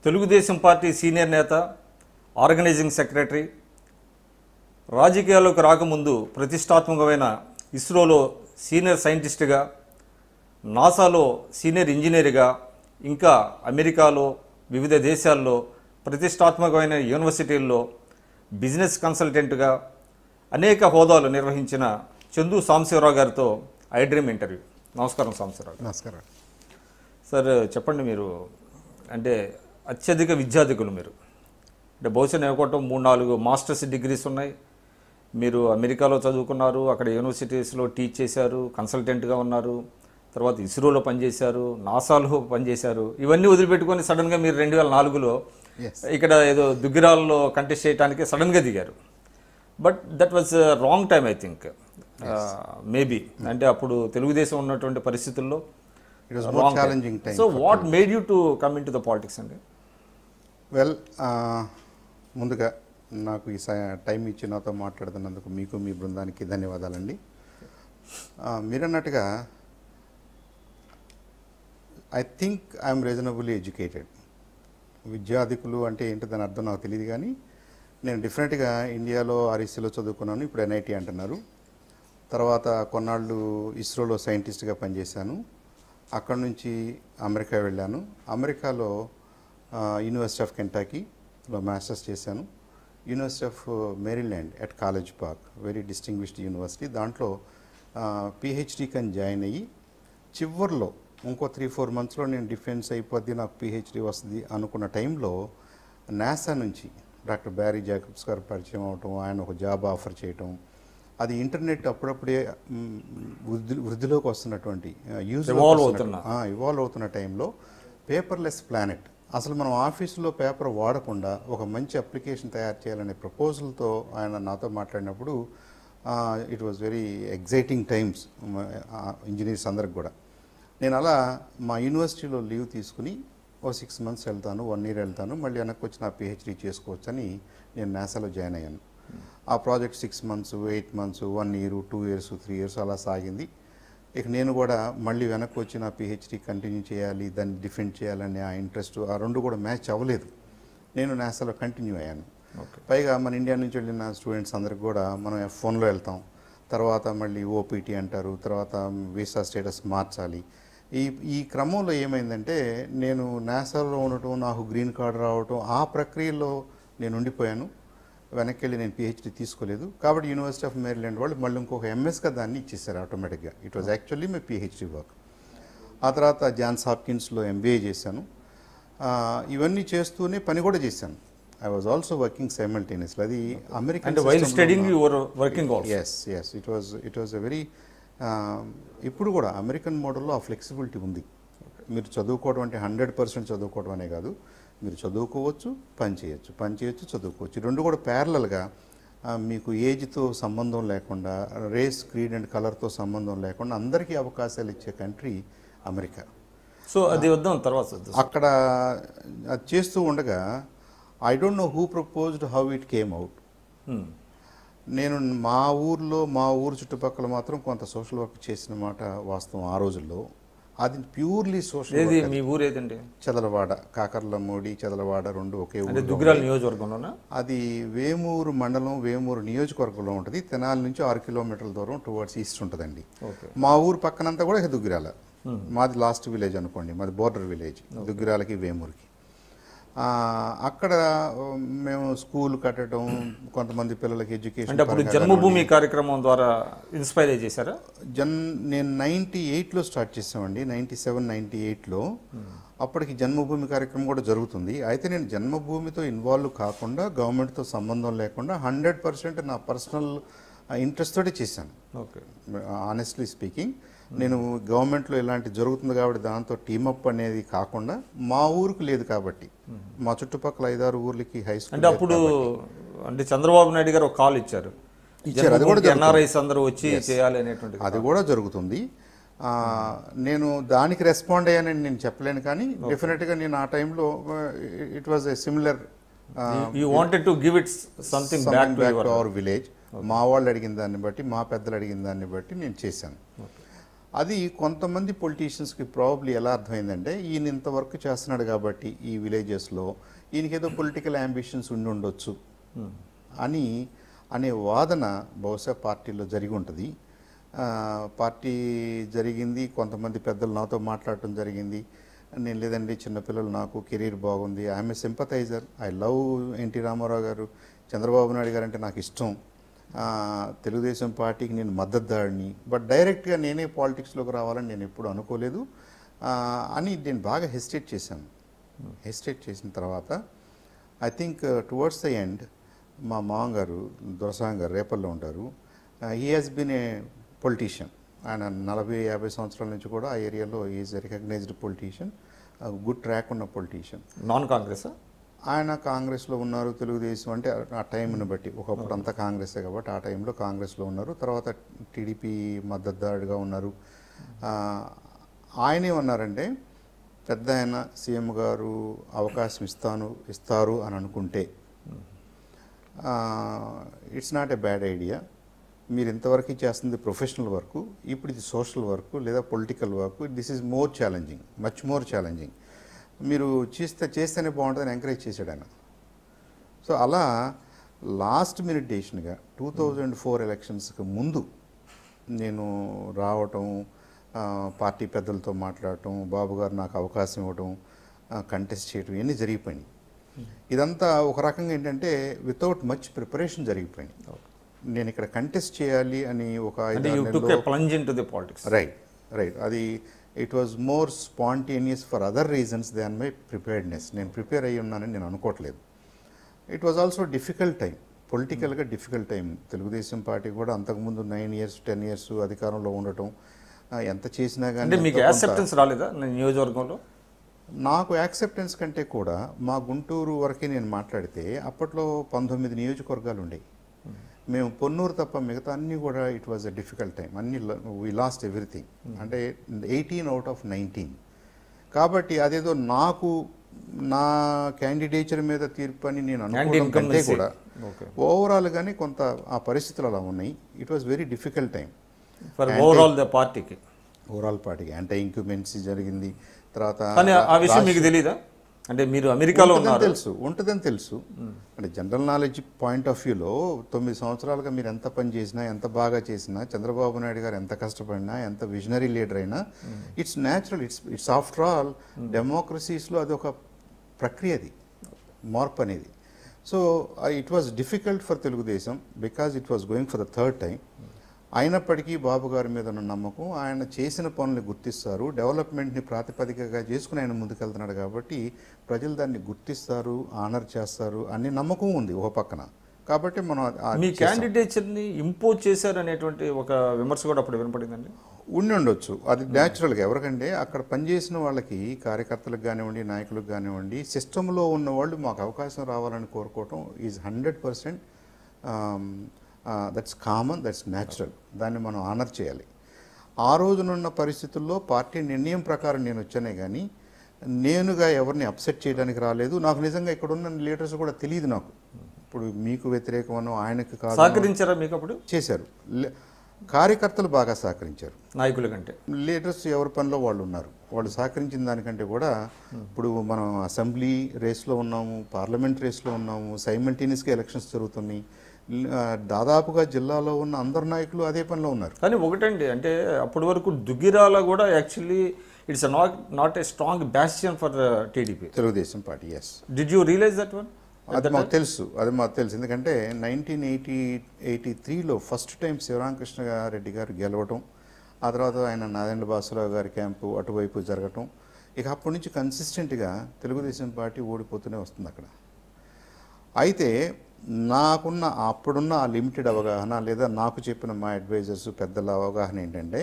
Telugu Desam party senior నేత, organising secretary, రాజకీయాల్లోకి రాకముందు ప్రతిష్టాత్మకమైన ఇస్రోలో సీనియర్ సైంటిస్టుగా, నాసాలో సీనియర్ ఇంజనీర్గా, ఇంకా అమెరికాలో వివిధ దేశాల్లో ప్రతిష్టాత్మకమైన యూనివర్సిటీల్లో బిజినెస్ కన్సల్టెంట్గా అనేక హోదాలు నిర్వహించిన చందు సాంబశివరావు గారితో ఐ డ్రీమ్ ఇంటర్వ్యూ. నమస్కారం సాంబశివరావు. నమస్కారం సార్. చెప్పండి, మీరు అంటే అత్యధిక విద్యార్థికులు మీరు, అంటే బహుశా నేర్కోవటం 3-4 మాస్టర్స్ డిగ్రీస్ ఉన్నాయి. మీరు అమెరికాలో చదువుకున్నారు, అక్కడ యూనివర్సిటీస్లో టీచ్ చేశారు, కన్సల్టెంట్గా ఉన్నారు, తర్వాత ఇస్రోలో పనిచేశారు, నాసాలో పనిచేశారు. ఇవన్నీ వదిలిపెట్టుకొని సడన్గా మీరు 2004లో ఇక్కడ ఏదో దుగ్గిరాల్లో కంటెస్ట్ చేయడానికి సడన్గా దిగారు. But that was wrong time, I think. Maybe అంటే అప్పుడు తెలుగుదేశం ఉన్నటువంటి పరిస్థితుల్లో so what made you to come in to the politics అండి? వెల్, ముందుగా నాకు ఈ టైం ఇచ్చి నాతో మాట్లాడుతున్నందుకు మీకు, మీ బృందానికి ధన్యవాదాలండి. మీరన్నట్టుగా I think I'm reasonably educated. విద్యాధికులు అంటే ఏంటో దాని అర్థం నాకు తెలియదు, కానీ నేను డెఫినెట్గా ఇండియాలో ఆర్ఈసీలో చదువుకున్నాను. ఇప్పుడు ఎన్ఐటి అంటున్నారు. తర్వాత కొన్నాళ్ళు ఇస్రోలో సైంటిస్ట్గా పనిచేశాను. అక్కడ నుంచి అమెరికా వెళ్ళాను. అమెరికాలో యూనివర్సిటీ ఆఫ్ కెంటాకీలో మాస్టర్స్ చేశాను. University of Maryland at college park, very distinguished university. దాంట్లో పిహెచ్డీ కని జాయిన్ అయ్యి చివరిలో ఇంకో 3-4 మంత్స్లో నేను డిఫెన్స్ అయిపోద్ది, నాకు పిహెచ్డీ వస్తుంది అనుకున్న టైంలో నాసా నుంచి డాక్టర్ బ్యారీ జాకబ్స్ గారు పరిచయం అవటం, ఆయన ఒక జాబ్ ఆఫర్ చేయటం, అది ఇంటర్నెట్ అప్పుడప్పుడే వృద్ధిలోకి వస్తున్నటువంటి ఇవాల్వ్ అవుతున్న టైంలో పేపర్లెస్ ప్లానెట్, అసలు మనం ఆఫీసులో పేపర్ వాడకుండా ఒక మంచి అప్లికేషన్ తయారు చేయాలనే ప్రపోజల్తో ఆయన నాతో మాట్లాడినప్పుడు it was very exciting times engineers అందరికి కూడా. నేను అలా మా యూనివర్సిటీలో లీవ్ తీసుకుని 6 months వెళ్తాను, 1 year వెళ్తాను, మళ్ళీ వెనక్కి వచ్చి నా పిహెచ్డీ చేసుకోవచ్చని నేను నాసాలో జాయిన్ అయ్యాను. ఆ project 6 months, 8 months, 1 year, 2 years, 3 years అలా సాగింది. ఇక నేను కూడా మళ్ళీ వెనక్కి వచ్చి నా పిహెచ్డీ కంటిన్యూ చేయాలి, దాన్ని డిఫెండ్ చేయాలనే ఆ ఇంట్రెస్ట్, ఆ రెండు కూడా మ్యాచ్ అవ్వలేదు. నేను నాసాలో కంటిన్యూ అయ్యాను. పైగా మన ఇండియా నుంచి వెళ్ళిన స్టూడెంట్స్ అందరికి కూడా మనం F1లో వెళ్తాం, తర్వాత మళ్ళీ ఓపీటీ అంటారు, తర్వాత వీసా స్టేటస్ మార్చాలి. ఈ క్రమంలో ఏమైందంటే నేను నాసాలో ఉండటం, నాకు గ్రీన్ కార్డు రావటం, ఆ ప్రక్రియలో నేను ఉండిపోయాను. వెనక్కి వెళ్ళి నేను పిహెచ్డీ తీసుకోలేదు. కాబట్టి యూనివర్సిటీ ఆఫ్ మేరీల్యాండ్ వాళ్ళు మళ్ళీ ఇంకొక ఎంఎస్గా దాన్ని ఇచ్చేసారు ఆటోమేటిక్గా. It was actually my PhD work. ఆ తర్వాత జాన్స్ హాప్కిన్స్లో ఎంబీఏ చేశాను. ఇవన్నీ చేస్తూనే పని కూడా చేశాను. I was also working simultaneously. అది American as it was a very ఇప్పుడు కూడా అమెరికన్ మోడల్లో ఆ ఫ్లెక్సిబిలిటీ ఉంది. మీరు చదువుకోవడం అంటే 100% చదువుకోవడం అనే కాదు, మీరు చదువుకోవచ్చు, పని చేయొచ్చు, చదువుకోవచ్చు. రెండు కూడా ప్యారలల్గా మీకు ఏజ్తో సంబంధం లేకుండా, రేస్, క్రీడ్ అండ్ కలర్తో సంబంధం లేకుండా అందరికీ అవకాశాలు ఇచ్చే కంట్రీ అమెరికా. సో అది వద్దాం తర్వాత. అక్కడ అది చేస్తూ ఉండగా I don't know who proposed, how it came out. నేను మా ఊరు చుట్టుపక్కల మాత్రం కొంత సోషల్ వర్క్ చేసిన మాట వాస్తవం. ఆ రోజుల్లో అది ప్యూర్లీ సోషల్. మీ ఊరు ఏదండి? చదలవాడ, కాకర్లమూడి, చదలవాడ రెండు ఒకే ఊరు. దుగ్గిరాల నియోజకవర్గంలోనా? అది వేమూరు మండలం, వేమూరు నియోజకవర్గంలో ఉంటుంది. తెనాలి నుంచి 6 kilometers దూరం టువర్డ్స్ ఈస్ట్ ఉంటుందండి. మా ఊరు పక్కనంతా కూడా దుగ్గిరాల. మాది లాస్ట్ విలేజ్ అనుకోండి, మాది బోర్డర్ విలేజ్ దుగ్గిరాలకి వేమూరుకి. అక్కడ మేము స్కూల్ కట్టడం, కొంతమంది పిల్లలకి ఎడ్యుకేషన్. అప్పుడు జన్మభూమి కార్యక్రమం ద్వారా ఇన్స్పైర్ చేశారా? నేను 98లో స్టార్ట్ చేసామండి, 97-98లో. అప్పటికి జన్మభూమి కార్యక్రమం కూడా జరుగుతుంది. అయితే నేను జన్మభూమితో ఇన్వాల్వ్ కాకుండా, గవర్నమెంట్తో సంబంధం లేకుండా 100% నా పర్సనల్ ఇంట్రెస్ట్ తోటి చేశాను. ఆనెస్ట్లీ స్పీకింగ్, నేను గవర్నమెంట్లో ఇలాంటి జరుగుతుంది కాబట్టి దాంతో టీమప్ అనేది కాకుండా, మా ఊరికి లేదు కాబట్టి మా చుట్టుపక్కల 5-6 ఊర్లకి హై స్కూల్. అంటే అప్పుడు అంటే చంద్రబాబు నాయుడు గారు ఒక కాల్ ఇచ్చారు, అది కూడా ఎన్ఆర్ఐస్ అందరూ వచ్చి చేయాలి అనేటువంటి, అది కూడా జరుగుతుంది. నేను దానికి రెస్పాండ్ అయ్యానని నేను చెప్పలేను, కానీ డెఫినెట్గా నేను ఆ టైంలో it was a similar, you wanted to give it something back to our village. మా వాళ్ళు అడిగిన దాన్ని బట్టి, మా పెద్దలు అడిగిన దాన్ని బట్టి నేను చేశాను. అది కొంతమంది పొలిటీషియన్స్కి ప్రాబ్లీ ఎలా అర్థమైందంటే, ఈయన ఇంత వర్క్ చేస్తున్నాడు కాబట్టి ఈ విలేజెస్లో ఈయనకేదో పొలిటికల్ అంబిషన్స్ ఉండి ఉండొచ్చు అనే వాదన బహుశా పార్టీలో జరిగి ఉంటుంది. పార్టీ జరిగింది, కొంతమంది పెద్దలు నాతో మాట్లాడటం జరిగింది. నేను లేదండి, చిన్నపిల్లలు, నాకు కెరీర్ బాగుంది, I'm a sympathiser, I love NT Ramarao గారు, చంద్రబాబు నాయుడు గారు అంటే నాకు ఇష్టం, తెలుగుదేశం పార్టీకి నేను మద్దతుదాడిని, బట్ డైరెక్ట్గా నేనే పాలిటిక్స్లోకి రావాలని నేను ఎప్పుడు అనుకోలేదు అని నేను బాగా హెసిటేట్ చేశాను. హెసిటేట్ చేసిన తర్వాత I think towards the end మా మామగారు దొరసాంగ్ గారు రేపల్లో ఉంటారు, he has been a politician. ఆయన 40-50 సంవత్సరాల నుంచి కూడా ఆ ఏరియాలో is recognised politician, good track ఉన్న పొలిటీషియన్. నాన్ కాంగ్రెస్ ఆయన కాంగ్రెస్లో ఉన్నారు, తెలుగుదేశం అంటే ఆ టైంని బట్టి, ఒకప్పుడు అంతా కాంగ్రెసే కాబట్టి ఆ టైంలో కాంగ్రెస్లో ఉన్నారు, తర్వాత టీడీపీ మద్దతుదారుగా ఉన్నారు. ఆయన ఏమన్నారంటే, పెద్ద ఆయన సీఎం గారు అవకాశం ఇస్తారు అని అనుకుంటే it's not A bad idea, మీరు ఇంతవరకు చేస్తుంది ప్రొఫెషనల్ వర్క్, ఇప్పుడు ఇది సోషల్ వర్క్ లేదా political work, this is more challenging, much more challenging, మీరు చేస్తేనే బాగుంటుందని ఎంకరేజ్ చేశాడు ఆయన. సో అలా లాస్ట్ మినిట్ డెసిషన్గా 2004 ఎలక్షన్స్కి ముందు నేను రావటం, పార్టీ పెద్దలతో మాట్లాడటం, బాబు గారు నాకు అవకాశం ఇవ్వటం, కంటెస్ట్ చేయటం, ఇవన్నీ జరిగిపోయినాయి. ఇదంతా ఒక రకంగా ఏంటంటే వితౌట్ మచ్ ప్రిపరేషన్ జరిగిపోయింది. నేను ఇక్కడ కంటెస్ట్ చేయాలి అని ఒక రైట్ అది it was more spontaneous for other reasons than my preparedness. నేను ప్రిపేర్ అయ్యి ఉన్నానని నేను అనుకోవట్లేదు. It was also difficult time, పొలిటికల్గా డిఫికల్ట్ టైం. తెలుగుదేశం పార్టీ కూడా అంతకుముందు 9 years 10 years అధికారంలో ఉండటం, ఎంత చేసినా కానీ మీకు యాక్సెప్టెన్స్ రాలేదా నియోజకవర్గంలో? నాకు యాక్సెప్టెన్స్ కంటే కూడా మా గుంటూరు వరకే నేను మాట్లాడితే అప్పట్లో 19 నియోజకవర్గాలు ఉండేవి. మేము పొన్నూరు తప్ప మిగతా అన్నీ కూడా it was a difficult time, అన్ని వీ లాస్ట్ ఎవ్రీథింగ్, అంటే 18 out of 19. కాబట్టి అదేదో నాకు నా క్యాండిడేచర్ మీద తీర్పు అని నేను అనుకోవడం కంటే కూడా ఓవరాల్గానే కొంత ఆ పరిస్థితులు అలా ఉన్నాయి. It was very difficult time overall పార్టీకి. అంటే ఇంక్యుమెన్సీ జరిగింది తర్వాత. ఆ విషయం మీకు తెలీదా? అంటే మీరు అమెరికాలో ఉంటుందని తెలుసు. అంటే జనరల్ నాలెడ్జ్ పాయింట్ ఆఫ్ వ్యూలో 9 సంవత్సరాలుగా మీరు ఎంత పని చేసినా, ఎంత బాగా చేసినా, చంద్రబాబు నాయుడు గారు ఎంత కష్టపడినా, ఎంత విజనరీ లీడర్ అయినా, it's natural, it's after all డెమోక్రసీస్లో అది ఒక ప్రక్రియ, అది మార్పు అనేది. So it was difficult for Telugu Desam because it was going for the third time. అయినప్పటికీ బాబు గారి మీద ఉన్న నమ్మకం, ఆయన చేసిన పనులు గుర్తిస్తారు, డెవలప్మెంట్ని ప్రాతిపదికగా చేసుకుని ఆయన ముందుకెళ్తున్నాడు కాబట్టి ప్రజలు దాన్ని గుర్తిస్తారు, ఆనర్ చేస్తారు అనే నమ్మకం ఉంది ఒక పక్కన. కాబట్టి మనం మీ క్యాండిడేచర్ని ఇంపోజ్ చేశారు అనేటువంటి ఒక విమర్శ కూడా అప్పుడు వినపడిందండి. ఉండి ఉండొచ్చు, అది న్యాచురల్గా. ఎవరికంటే అక్కడ పనిచేసిన వాళ్ళకి, కార్యకర్తలకు కానివ్వండి, నాయకులకు కానివ్వండి, సిస్టంలో ఉన్న వాళ్ళు మాకు అవకాశం రావాలని కోరుకోవటం is 100% that's common, that's natural. దాన్ని మనం ఆనర్ చేయాలి. ఆ రోజునున్న పరిస్థితుల్లో పార్టీ నిర్ణయం ప్రకారం నేను వచ్చానే కానీ నేనుగా ఎవరిని అప్సెట్ చేయడానికి రాలేదు. నాకు నిజంగా ఇక్కడ ఉన్న లీడర్స్ కూడా తెలియదు. నాకు ఇప్పుడు మీకు వ్యతిరేకమనో ఆయనకు కాదు. సహకరించారా మీకు అప్పుడు? చేశారు. కార్యకర్తలు బాగా సహకరించారు, నాయకుల కంటే. లీడర్స్ ఎవరి పనిలో వాళ్ళు ఉన్నారు. వాళ్ళు సహకరించిన దానికంటే కూడా ఇప్పుడు మనం అసెంబ్లీ రేస్లో ఉన్నాము, పార్లమెంట్ రేస్లో ఉన్నాము, సైమల్టేనియస్గా ఎలక్షన్స్ జరుగుతున్నాయి. దాదాపుగా జిల్లాలో ఉన్న అందరు నాయకులు అదే పనిలో ఉన్నారు. కానీ ఒకటండి, అంటే అప్పటి వరకు దుగ్గిరాల కూడా actually it's not a strong bastion for TDP, Telugudesam party. Yes, did you realise that one? అది మాకు తెలుసు, ఎందుకంటే 1983లో ఫస్ట్ టైం శివరామకృష్ణ రెడ్డి గారు గెలవటం, ఆ తర్వాత ఆయన నాదెండ్ల బాసురావు గారి క్యాంపు అటువైపు జరగటం, ఇక అప్పటి నుంచి కన్సిస్టెంట్గా తెలుగుదేశం పార్టీ ఓడిపోతూనే వస్తుంది అక్కడ. అయితే నాకున్న అప్పుడున్న ఆ లిమిటెడ్ అవగాహన, లేదా నాకు చెప్పిన మా అడ్వైజర్స్ పెద్దల అవగాహన ఏంటంటే,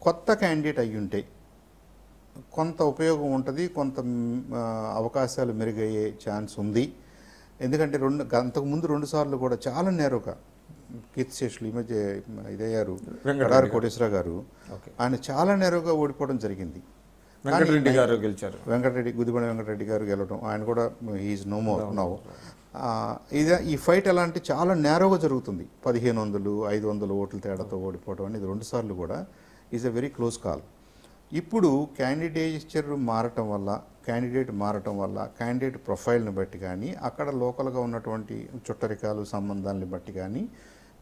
కొత్త క్యాండిడేట్ అయ్యి ఉంటే కొంత ఉపయోగం ఉంటుంది, కొంత అవకాశాలు మెరుగయ్యే ఛాన్స్ ఉంది. ఎందుకంటే అంతకుముందు 2 సార్లు కూడా చాలా నేరుగా కీర్తిశేషులు ఈ మధ్య ఇదయ్యారు, కడారి కోటేశ్వర గారు, ఆయన చాలా నేరుగా ఓడిపోవడం జరిగింది. వెంకటరెడ్డి గారు గెలిచారు. గుదిబండ వెంకటరెడ్డి గారు గెలవడం, ఆయన కూడా ఈజ్ నో మోర్ నౌ. ఈ ఫైట్ ఎలా అంటే చాలా నేరోగా జరుగుతుంది. 1500, 500 ఓట్ల తేడాతో ఓడిపోవడం అనేది 2 సార్లు కూడా is a very close call. ఇప్పుడు క్యాండిడేట్ మారటం వల్ల క్యాండిడేట్ ప్రొఫైల్ని బట్టి కానీ, అక్కడ లోకల్గా ఉన్నటువంటి చుట్టరికాలు సంబంధాలని బట్టి కానీ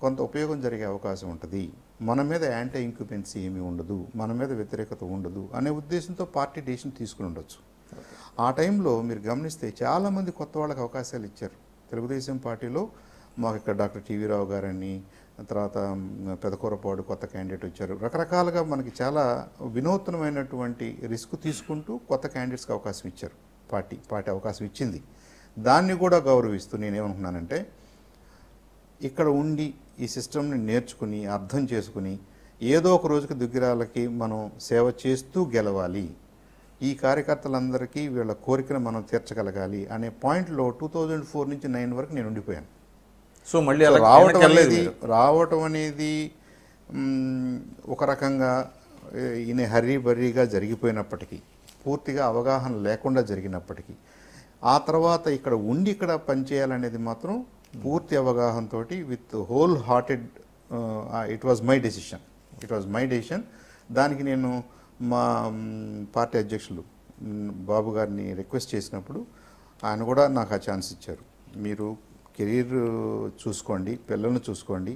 కొంత ఉపయోగం జరిగే అవకాశం ఉంటుంది. మన మీద యాంటీ ఇంక్యుబెన్సీ ఏమీ ఉండదు, మన మీద వ్యతిరేకత ఉండదు అనే ఉద్దేశంతో పార్టీ డెసిషన్ తీసుకుని ఉండొచ్చు. ఆ టైంలో మీరు గమనిస్తే చాలామంది కొత్త వాళ్ళకి అవకాశాలు ఇచ్చారు. తెలుగుదేశం పార్టీలో మాకు ఇక్కడ డాక్టర్ టీవీ రావు గారని, తర్వాత పెదకూరపాడు కొత్త క్యాండిడేట్ వచ్చారు. రకరకాలుగా మనకి చాలా వినూత్నమైనటువంటి రిస్క్ తీసుకుంటూ కొత్త క్యాండిడేట్స్కి అవకాశం ఇచ్చారు. పార్టీ అవకాశం ఇచ్చింది. దాన్ని కూడా గౌరవిస్తూ నేనేమనుకున్నానంటే, ఇక్కడ ఉండి ఈ సిస్టమ్ని నేర్చుకుని అర్థం చేసుకుని ఏదో ఒక రోజుకి దుగ్గిరాలకి మనం సేవ చేస్తూ గెలవాలి, ఈ కార్యకర్తలందరికీ వీళ్ళ కోరికను మనం తీర్చగలగాలి అనే పాయింట్లో 2004 నుంచి 2009 వరకు నేను ఉండిపోయాను. సో మళ్ళీ రావటం అనేది ఒక రకంగా ఈయన హర్రీబర్రీగా జరిగిపోయినప్పటికీ, పూర్తిగా అవగాహన లేకుండా జరిగినప్పటికీ, ఆ తర్వాత ఇక్కడ ఉండి ఇక్కడ పనిచేయాలనేది మాత్రం పూర్తి అవగాహనతో with whole hearted it was my decision. దానికి నేను మా పార్టీ అధ్యక్షులు బాబు గారిని రిక్వెస్ట్ చేసినప్పుడు ఆయన కూడా నాకు ఆ ఛాన్స్ ఇచ్చారు. మీరు కెరీర్ చూసుకోండి, పిల్లల్ని చూసుకోండి,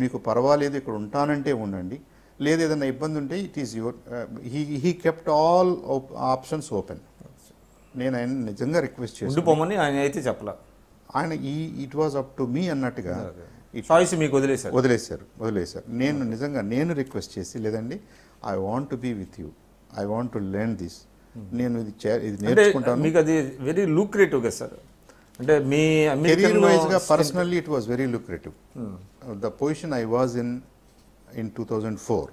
మీకు పర్వాలేదు ఇక్కడ ఉంటానంటే ఉండండి, లేదు ఏదైనా ఇబ్బంది ఉంటే it is your. He kept all options open. నేను ఆయన నిజంగా రిక్వెస్ట్ చేసి ఆయన అయితే చెప్పలా, ఆయన it was up to me అన్నట్టుగా చాయిస్ మీకు వదిలేశారు. నేను నిజంగా రిక్వెస్ట్ చేసి, లేదండి I want to be with you, I want to learn this, నేను ఇది నేర్చుకుంటాను. మీకు అది వెరీ లూక్రేటివ్ కదా సార్, అంటే మీ కెరీర్ వైజ్గా personally it was very lucrative. The position I was in 2004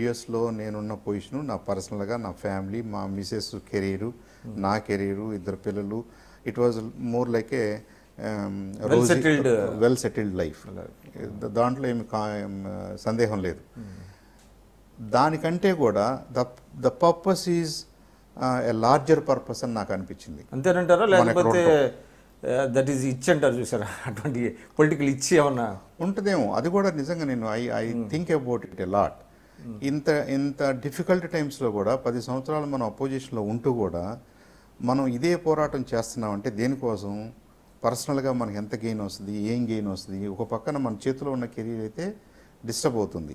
యుఎస్లో నేనున్న పొజిషను, నా పర్సనల్గా నా ఫ్యామిలీ, మా మిసెస్ కెరీరు, నా కెరీరు, 2 పిల్లలు, it was more like A well settled life. దాంట్లో ఏమి సందేహం లేదు. దానికంటే కూడా the purpose is a larger purpose అని నాకు అనిపించింది. అంతేనంటారా, లేకపోతే దట్ ఈజ్ ఇచ్ అంటారు చూసారా, అటువంటి పొలిటికల్ ఇచ్ ఏమన్నా ఉంటుందేమో. అది కూడా నిజంగా నేను I think about it a lot. ఇంత డిఫికల్ట్ టైమ్స్లో కూడా 10 సంవత్సరాలు మనం అపోజిషన్లో ఉంటూ కూడా మనం ఇదే పోరాటం చేస్తున్నామంటే దేనికోసం? పర్సనల్గా మనకి ఎంత గెయిన్ వస్తుంది, ఏం గెయిన్ వస్తుంది. ఒక పక్కన మన చేతిలో ఉన్న కెరీర్ అయితే డిస్టర్బ్ అవుతుంది,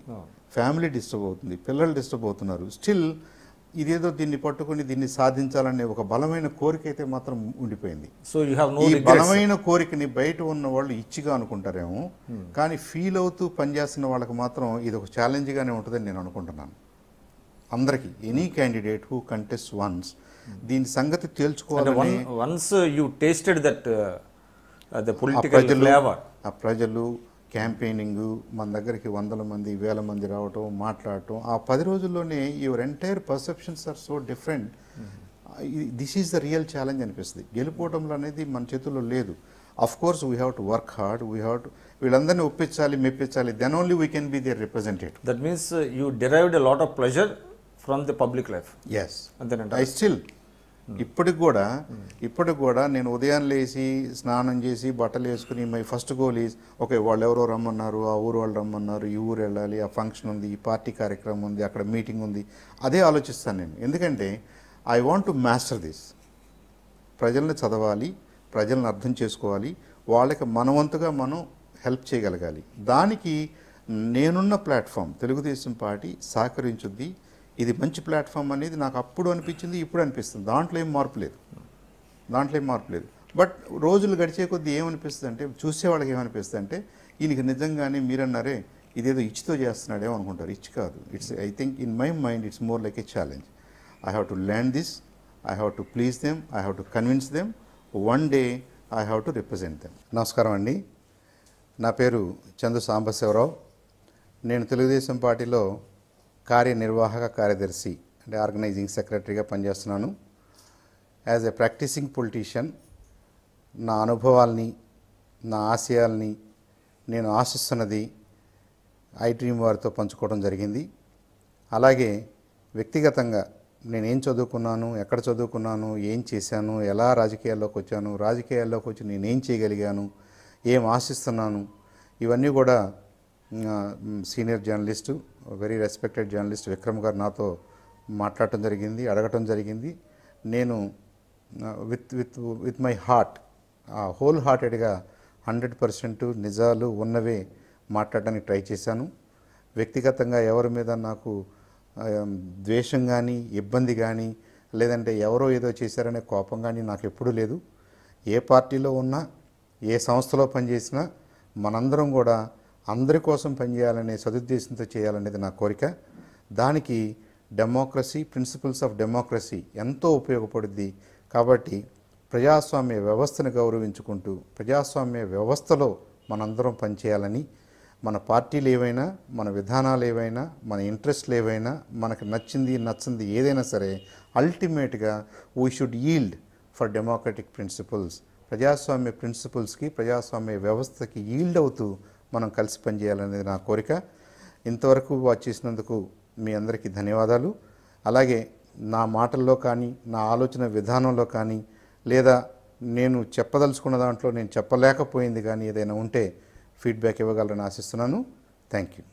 ఫ్యామిలీ డిస్టర్బ్ అవుతుంది, పిల్లలు డిస్టర్బ్ అవుతున్నారు. స్టిల్ ఇదేదో దీన్ని పట్టుకుని దీన్ని సాధించాలనే ఒక బలమైన కోరిక అయితే మాత్రం ఉండిపోయింది. సో యూ హావ్ నో ఈ బలమైన కోరికని బయట ఉన్న వాళ్ళు ఇచ్చిగా అనుకుంటారేమో, కానీ ఫీల్ అవుతూ పనిచేస్తున్న వాళ్ళకి మాత్రం ఇది ఒక ఛాలెంజ్గానే ఉంటుందని నేను అనుకుంటున్నాను. అందరికీ, any candidate who contest once, దీని సంగతి తేల్చుకోవాలి. Once you tasted that the political flavour, ఆ ప్రజలు క్యాంపెయినింగ్ మన దగ్గరికి 100 మంది 1000 మంది రావటం, మాట్లాడటం, ఆ 10 రోజుల్లోనే your entire perceptions are so different. This is the real challenge అనిపిస్తుంది. గెలుపోవటంలో అనేది మన చేతుల్లో లేదు. Of course we have to work hard, వీళ్ళందరినీ ఒప్పించాలి, మెప్పించాలి, then only we can be there representative. That means you derived a lot of pleasure from the public life. Yes, I still ఇప్పటికి కూడా నేను ఉదయం లేచి స్నానం చేసి బట్టలు వేసుకుని my first goal is okay, వాళ్ళు ఎవరో రమ్మన్నారు, ఆ ఊరు వాళ్ళు రమ్మన్నారు, ఈ ఊరు వెళ్ళాలి, ఆ ఫంక్షన్ ఉంది, ఈ పార్టీ కార్యక్రమం ఉంది, అక్కడ మీటింగ్ ఉంది, అదే ఆలోచిస్తాను నేను. ఎందుకంటే I want to master this. ప్రజల్ని చదవాలి, ప్రజల్ని అర్థం చేసుకోవాలి, వాళ్ళకి మనవంతుగా మనం హెల్ప్ చేయగలగాలి. దానికి నేనున్న ప్లాట్ఫామ్ తెలుగుదేశం పార్టీ సహకరించుద్ది. ఇది మంచి ప్లాట్ఫామ్ అనేది నాకు అప్పుడు అనిపించింది, ఇప్పుడు అనిపిస్తుంది. దాంట్లో ఏం మార్పు లేదు. బట్ రోజులు గడిచే కొద్దీ ఏమనిపిస్తుంది అంటే, చూసేవాళ్ళకి ఏమనిపిస్తుంది అంటే, ఈయనకి నిజంగానే మీరన్నారే ఇదేదో ఇచ్చితో చేస్తున్నాడేమో అనుకుంటారు. ఇచ్చి కాదు. I think in my mind it's more like A challenge. I have to learn this, I have to please them, I have to convince them, one day I have to represent them. నమస్కారం అండి, నా పేరు చందు సాంబశివరావు. నేను తెలుగుదేశం పార్టీలో కార్యనిర్వాహక కార్యదర్శి అంటే organising సెక్రటరీగా పనిచేస్తున్నాను. యాజ్ ఎ ప్రాక్టీసింగ్ పొలిటీషియన్ నా అనుభవాల్ని, నా ఆశయాల్ని, నేను ఆశిస్తున్నది ఐ డ్రీమ్ వారితో పంచుకోవడం జరిగింది. అలాగే వ్యక్తిగతంగా నేనేం చదువుకున్నాను, ఎక్కడ చదువుకున్నాను, ఏం చేశాను, ఎలా రాజకీయాల్లోకి వచ్చాను, రాజకీయాల్లోకి వచ్చి నేనేం చేయగలిగాను, ఏం ఆశిస్తున్నాను, ఇవన్నీ కూడా senior journalist, very respected journalist Vikram గారు నాతో మాట్లాడటం జరిగింది, అడగటం జరిగింది. నేను విత్ మై హార్ట్, హోల్ హార్టెడ్గా 100% నిజాలు ఉన్నవే మాట్లాడడానికి ట్రై చేశాను. వ్యక్తిగతంగా ఎవరి మీద నాకు ద్వేషం కానీ, ఇబ్బంది కానీ, లేదంటే ఎవరో ఏదో చేశారనే కోపం కానీ నాకు ఎప్పుడూ లేదు. ఏ పార్టీలో ఉన్నా, ఏ సంస్థలో పనిచేసినా మనందరం కూడా అందరి కోసం పనిచేయాలనే సదుద్దేశంతో చేయాలనేది నా కోరిక. దానికి డెమోక్రసీ, ప్రిన్సిపల్స్ ఆఫ్ డెమోక్రసీ ఎంతో ఉపయోగపడుద్ది. కాబట్టి ప్రజాస్వామ్య వ్యవస్థను గౌరవించుకుంటూ ప్రజాస్వామ్య వ్యవస్థలో మనందరం పనిచేయాలని, మన పార్టీలు ఏవైనా, మన విధానాలు ఏవైనా, మన ఇంట్రెస్ట్లు ఏవైనా, మనకు నచ్చింది ఏదైనా సరే అల్టిమేట్గా we should yield for democratic principles. ప్రజాస్వామ్య ప్రిన్సిపల్స్కి, ప్రజాస్వామ్య వ్యవస్థకి ఈల్డ్ అవుతూ మనం కలిసి పనిచేయాలనేది నా కోరిక. ఇంతవరకు వాచ్ చేసినందుకు మీ అందరికీ ధన్యవాదాలు. అలాగే నా మాటల్లో కానీ, నా ఆలోచన విధానంలో కానీ, లేదా నేను చెప్పదలుచుకున్న దాంట్లో నేను చెప్పలేకపోయింది కానీ ఏదైనా ఉంటే ఫీడ్బ్యాక్ ఇవ్వగలరని ఆశిస్తున్నాను. Thank you.